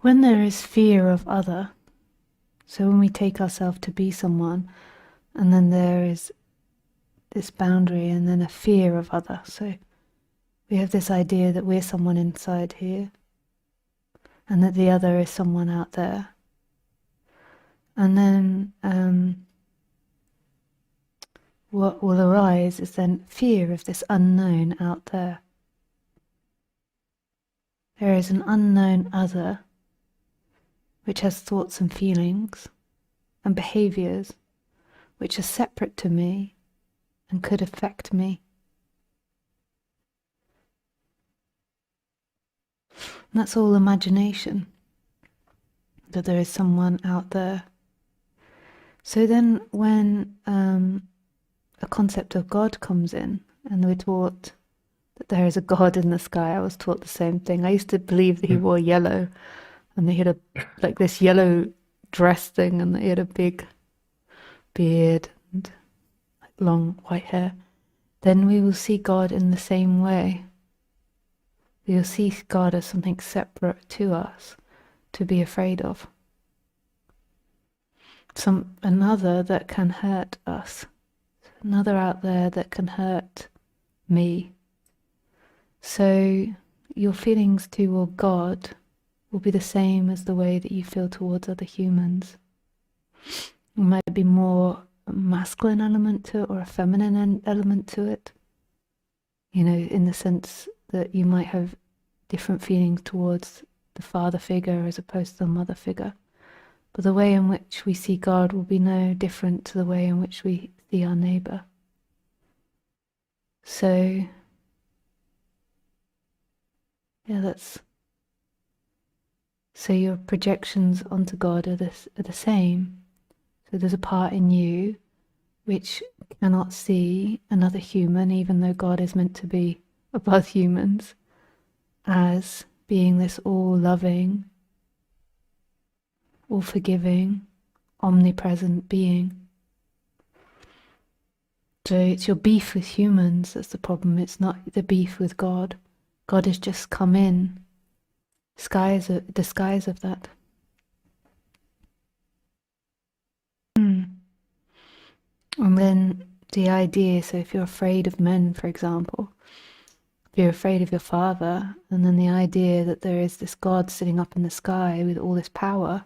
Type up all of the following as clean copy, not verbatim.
When there is fear of other, so when we take ourselves to be someone, and then there is this boundary and then a fear of other. So we have this idea that we're someone inside here and that the other is someone out there. And then what will arise is then fear of this unknown out there. There is an unknown other which has thoughts and feelings and behaviors which are separate to me and could affect me. And that's all imagination, that there is someone out there. So then when a concept of God comes in, and we're taught that there is a God in the sky, I was taught the same thing. I used to believe that he wore yellow, and he had like this yellow dress thing, and he had a big beard and long white hair. Then we will see God in the same way. We will see God as something separate to us, to be afraid of. Another that can hurt us, another out there that can hurt me. So your feelings toward God will be the same as the way that you feel towards other humans. There might be more a masculine element to it or a feminine element to it, in the sense that you might have different feelings towards the father figure as opposed to the mother figure. But the way in which we see God will be no different to the way in which we see our neighbour. So, so your projections onto God are the same. So there's a part in you which cannot see another human, even though God is meant to be above humans, as being this all-loving, all-forgiving, omnipresent being. So it's your beef with humans that's the problem. It's not the beef with God. God has just come in, disguise of that. And then the idea, so if you're afraid of men, for example, if you're afraid of your father, and then the idea that there is this God sitting up in the sky with all this power,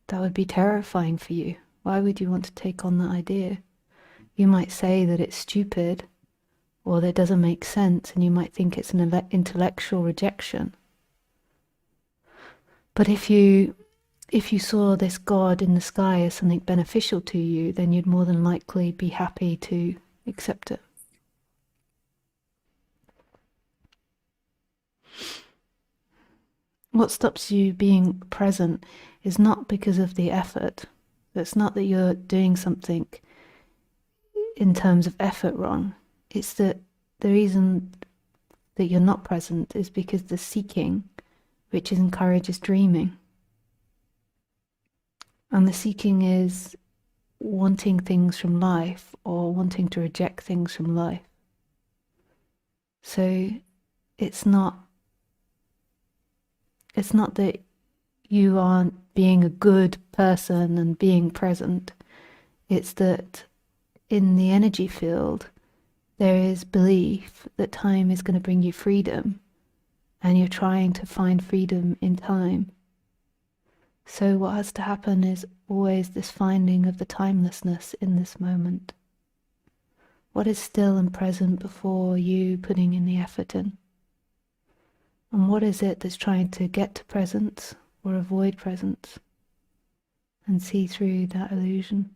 that would be terrifying for you. Why would you want to take on that idea? You might say that it's stupid or that it doesn't make sense, and you might think it's an intellectual rejection. But if you saw this God in the sky as something beneficial to you, then you'd more than likely be happy to accept it. What stops you being present is not because of the effort. It's not that you're doing something in terms of effort wrong. It's that the reason that you're not present is because the seeking, which encourages dreaming. And the seeking is wanting things from life or wanting to reject things from life. So it's not that you aren't being a good person and being present. It's that in the energy field, there is belief that time is going to bring you freedom, and you're trying to find freedom in time. So what has to happen is always this finding of the timelessness in this moment. What is still and present before you putting in the effort in? And what is it that's trying to get to presence or avoid presence? And see through that illusion.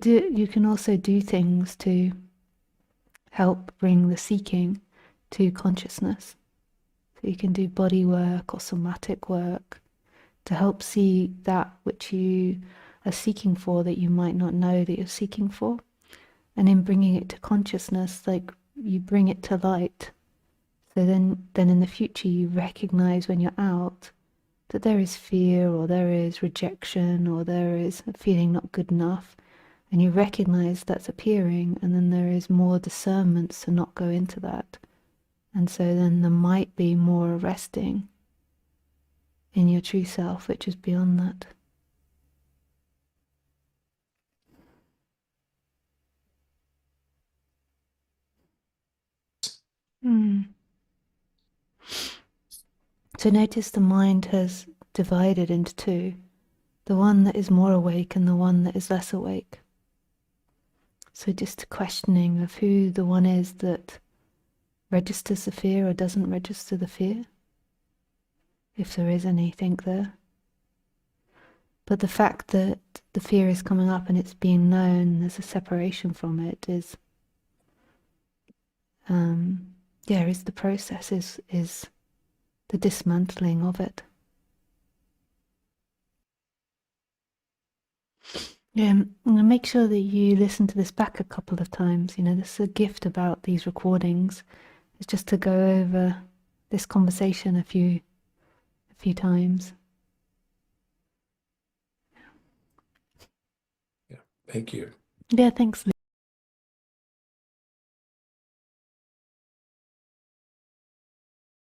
You can also do things to help bring the seeking to consciousness. So you can do body work or somatic work to help see that which you are seeking for that you might not know that you're seeking for. And in bringing it to consciousness, like you bring it to light. So then in the future you recognize when you're out that there is fear or there is rejection or there is a feeling not good enough. And you recognize that's appearing, and then there is more discernment to not go into that. And so then there might be more arresting in your true self, which is beyond that. So notice the mind has divided into two, the one that is more awake and the one that is less awake. So just a questioning of who the one is that registers the fear or doesn't register the fear, if there is anything there. But the fact that the fear is coming up and it's being known, there's a separation from it, is the process, is the dismantling of it. Yeah, make sure that you listen to this back a couple of times. This is a gift about these recordings. It's just to go over this conversation a few times. Yeah, thank you. Yeah, thanks.